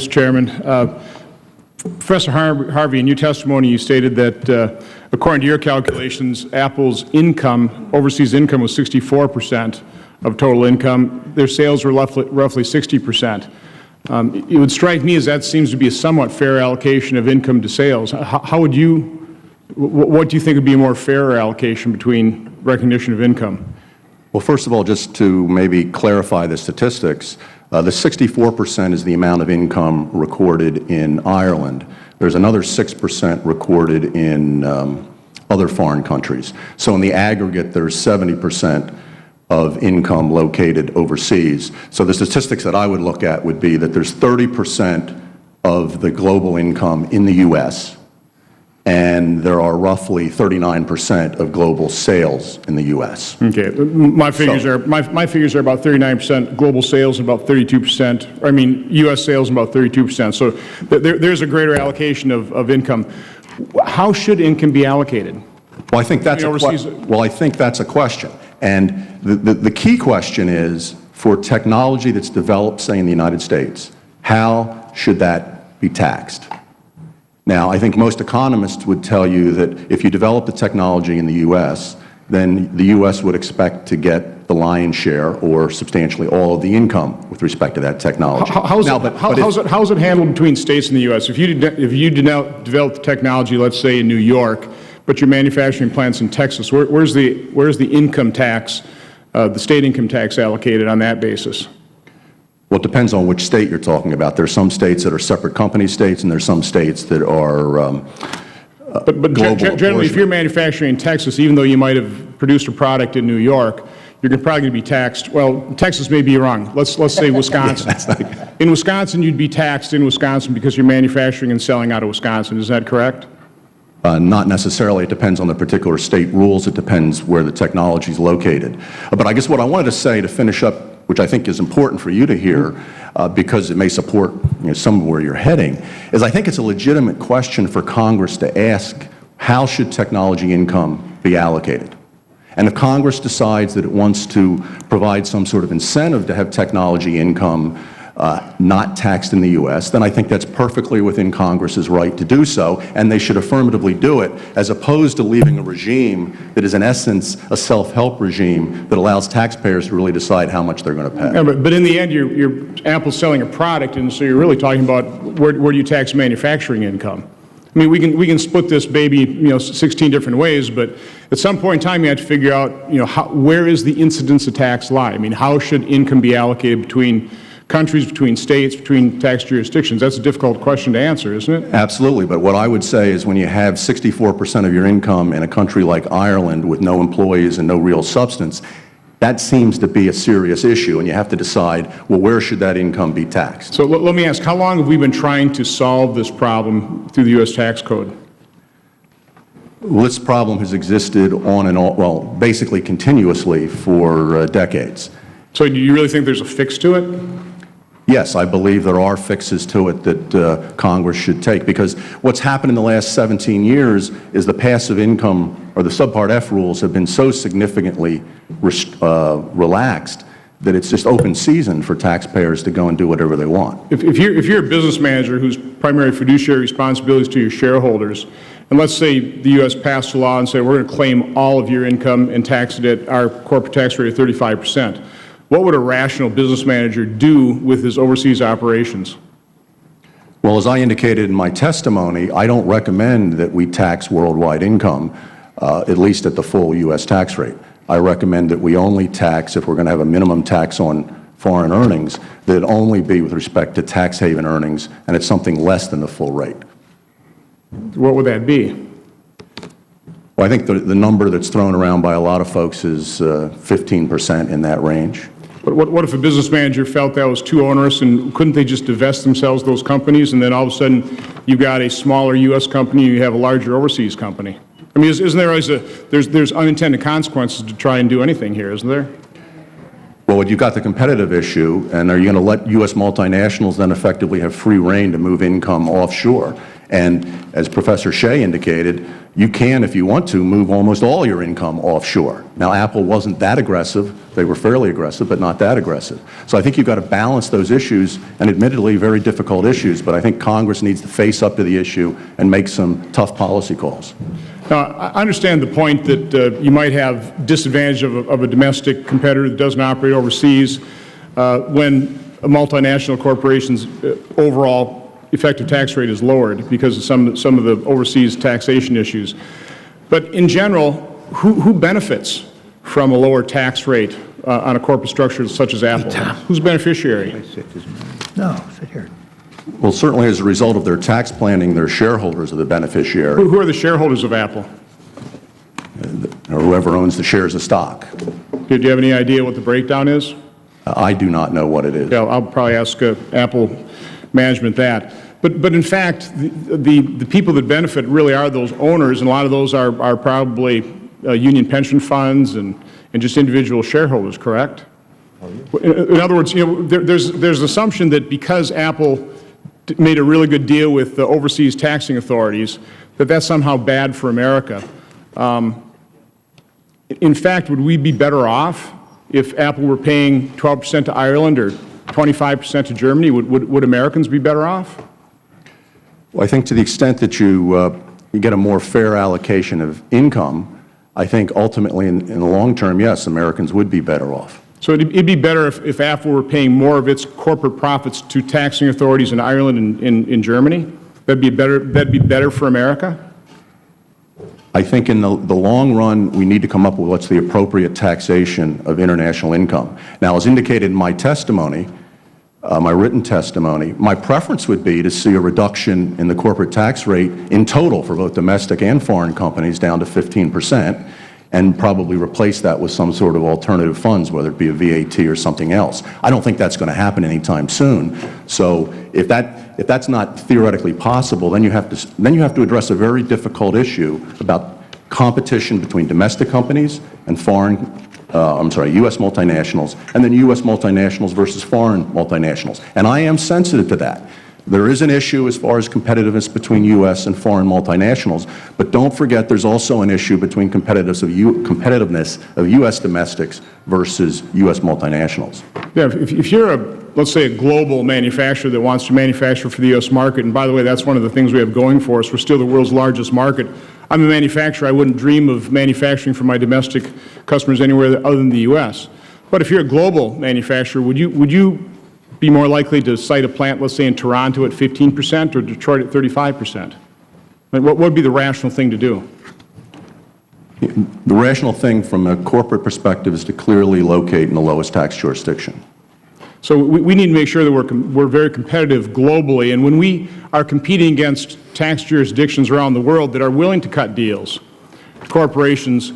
Mr. Chairman. Professor Harvey, in your testimony, you stated that, according to your calculations, Apple's income, overseas income, was 64% of total income. Their sales were roughly 60%. It would strike me as that seems to be a somewhat fair allocation of income to sales. How would you, what do you think would be a more fair allocation between recognition of income? Well, first of all, just to maybe clarify the statistics, the 64% is the amount of income recorded in Ireland. There's another 6% recorded in other foreign countries. So in the aggregate, there's 70% of income located overseas. So the statistics that I would look at would be that there's 30% of the global income in the U.S., and there are roughly 39% of global sales in the U.S. Okay, my figures are about 39% global sales and about 32%. I mean, U.S. sales and about 32%. So there's a greater allocation of income. How should income be allocated? Well, I think that's a question. And the key question is, for technology that's developed, say, in the United States, how should that be taxed? Now, I think most economists would tell you that if you develop the technology in the U.S., then the U.S. would expect to get the lion's share or substantially all of the income with respect to that technology. How is it handled between states in the U.S.? If you did not develop the technology, let's say in New York, but your manufacturing plant's in Texas, where's the income tax, the state income tax allocated on that basis? Well, it depends on which state you're talking about. There are some states that are separate company states, and there are some states that are But generally, if you're manufacturing in Texas, even though you might have produced a product in New York, you're probably going to be taxed. Well, Texas may be wrong. Let's say Wisconsin. In Wisconsin, you'd be taxed in Wisconsin because you're manufacturing and selling out of Wisconsin. Is that correct? Not necessarily. It depends on the particular state rules. It depends where the technology is located. But I guess what I wanted to say to finish up, which I think is important for you to hear, because it may support some of where you're heading, is I think it's a legitimate question for Congress to ask, how should technology income be allocated? And if Congress decides that it wants to provide some sort of incentive to have technology income not taxed in the U.S., then I think that's perfectly within Congress's right to do so, and they should affirmatively do it, as opposed to leaving a regime that is in essence a self-help regime that allows taxpayers to really decide how much they're going to pay. Yeah, but in the end, Apple's selling a product, and so you're really talking about where do you tax manufacturing income? I mean, we can split this baby, 16 different ways, but at some point in time, you have to figure out, where is the incidence of tax lie? I mean, how should income be allocated between countries, between states, between tax jurisdictions? That's a difficult question to answer, isn't it? Absolutely. But what I would say is when you have 64% of your income in a country like Ireland with no employees and no real substance, that seems to be a serious issue, and you have to decide, well, where should that income be taxed? So let me ask, how long have we been trying to solve this problem through the U.S. tax code? Well, this problem has existed on and on, well, basically continuously for decades. So do you really think there's a fix to it? Yes, I believe there are fixes to it that Congress should take, because what's happened in the last 17 years is the passive income or the Subpart F rules have been so significantly relaxed that it's just open season for taxpayers to go and do whatever they want. If you're a business manager whose primary fiduciary responsibility is to your shareholders, and let's say the U.S. passed a law and said we're going to claim all of your income and tax it at our corporate tax rate of 35%, what would a rational business manager do with his overseas operations? Well, as I indicated in my testimony, I don't recommend that we tax worldwide income, at least at the full U.S. tax rate. I recommend that we only tax, if we're going to have a minimum tax on foreign earnings, that it only be with respect to tax haven earnings, and it's something less than the full rate. What would that be? Well, I think the number that's thrown around by a lot of folks is 15%, in that range. But what if a business manager felt that was too onerous, and couldn't they just divest themselves of those companies, and then all of a sudden you've got a smaller U.S. company, you have a larger overseas company? I mean, isn't there always there's unintended consequences to try and do anything here, isn't there? Well, you've got the competitive issue, and are you going to let U.S. multinationals then effectively have free rein to move income offshore? And as Professor Shea indicated, you can, if you want to, move almost all your income offshore. Now, Apple wasn't that aggressive. They were fairly aggressive, but not that aggressive. So I think you've got to balance those issues, and admittedly very difficult issues, but I think Congress needs to face up to the issue and make some tough policy calls. Now, I understand the point that you might have disadvantage of a domestic competitor that doesn't operate overseas when a multinational corporation's overall effective tax rate is lowered because of some of the overseas taxation issues. But in general, who benefits from a lower tax rate on a corporate structure such as Apple? Who's beneficiary? No, sit here. Well, certainly as a result of their tax planning, their shareholders are the beneficiary, Who are the shareholders of Apple? or whoever owns the shares of stock. Do you have any idea what the breakdown is? I do not know what it is. Yeah, I'll probably ask Apple management that. But in fact, the people that benefit really are those owners, and a lot of those are probably union pension funds and just individual shareholders, correct? In other words, there's an assumption that because Apple made a really good deal with the overseas taxing authorities, that's somehow bad for America. In fact, would we be better off if Apple were paying 12% to Ireland or 25% to Germany? Would Americans be better off? Well, I think to the extent that you get a more fair allocation of income, I think ultimately in the long term, yes, Americans would be better off. So it'd be better if Apple were paying more of its corporate profits to taxing authorities in Ireland and in Germany? That'd be better for America? I think in the long run, we need to come up with what's the appropriate taxation of international income. Now, as indicated in my testimony, my written testimony, my preference would be to see a reduction in the corporate tax rate in total for both domestic and foreign companies down to 15%, and probably replace that with some sort of alternative funds, whether it be a VAT or something else. I don't think that's going to happen anytime soon. So if that's not theoretically possible, then you have to address a very difficult issue about competition between domestic companies and U.S. multinationals, and then U.S. multinationals versus foreign multinationals. And I am sensitive to that. There is an issue as far as competitiveness between U.S. and foreign multinationals, but don't forget there's also an issue between competitiveness of U.S. domestics versus U.S. multinationals. Yeah, if you're let's say a global manufacturer that wants to manufacture for the U.S. market, and by the way, that's one of the things we have going for us. We're still the world's largest market. I'm a manufacturer. I wouldn't dream of manufacturing for my domestic customers anywhere other than the U.S. But if you're a global manufacturer, would you be more likely to cite a plant, let's say in Toronto at 15% or Detroit at 35%? I mean, what would be the rational thing to do? The rational thing from a corporate perspective is to clearly locate in the lowest tax jurisdiction. So we need to make sure that we're very competitive globally, and when we are competing against tax jurisdictions around the world that are willing to cut deals, corporations,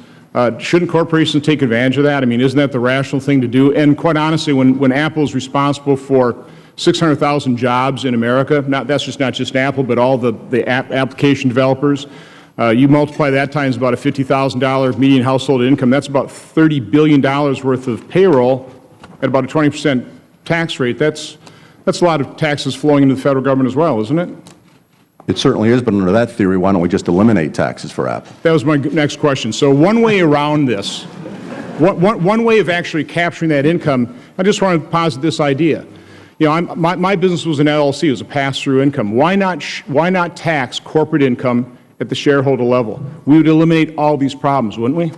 shouldn't corporations take advantage of that? I mean, isn't that the rational thing to do? And quite honestly, when Apple is responsible for 600,000 jobs in America, that's not just Apple, but all the application developers, you multiply that times about a $50,000 median household income, that's about $30 billion worth of payroll at about a 20% tax rate. That's a lot of taxes flowing into the federal government as well, isn't it? It certainly is, but under that theory, why don't we just eliminate taxes for Apple? That was my next question. So one way around this, one way of actually capturing that income, I just want to posit this idea. My business was an LLC, it was a pass-through income. Why not tax corporate income at the shareholder level? We would eliminate all these problems, wouldn't we?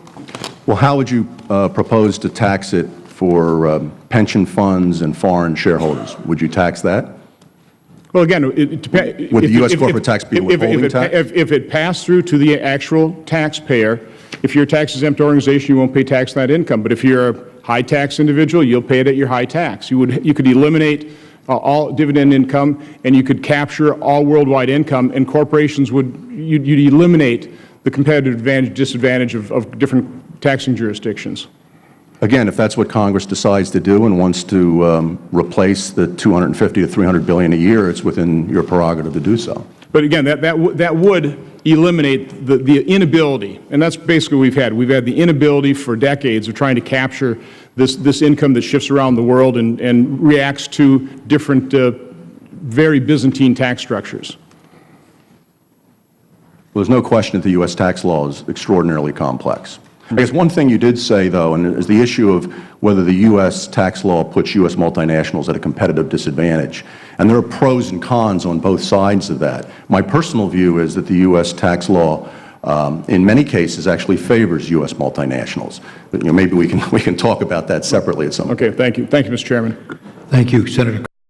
Well, how would you propose to tax it for pension funds and foreign shareholders? Would you tax that? Well, again, it depends. Would the U.S. corporate tax be a withholding tax? If it passed through to the actual taxpayer, if you're a tax-exempt organization, you won't pay tax on that income. But if you're a high-tax individual, you'll pay it at your high tax. You could eliminate all dividend income, and you could capture all worldwide income, and corporations you'd eliminate the competitive disadvantage of different taxing jurisdictions. Again, if that's what Congress decides to do and wants to replace the $250 to $300 billion a year, it's within your prerogative to do so. But again, that would eliminate the inability, and that's basically what we've had. We've had the inability for decades of trying to capture this income that shifts around the world and reacts to different, very Byzantine tax structures. Well, there's no question that the U.S. tax law is extraordinarily complex. I guess one thing you did say, though, and is the issue of whether the U.S. tax law puts U.S. multinationals at a competitive disadvantage. And there are pros and cons on both sides of that. My personal view is that the U.S. tax law, in many cases, actually favors U.S. multinationals. But, maybe we can talk about that separately at some point. Okay, thank you. Thank you, Mr. Chairman. Thank you, Senator.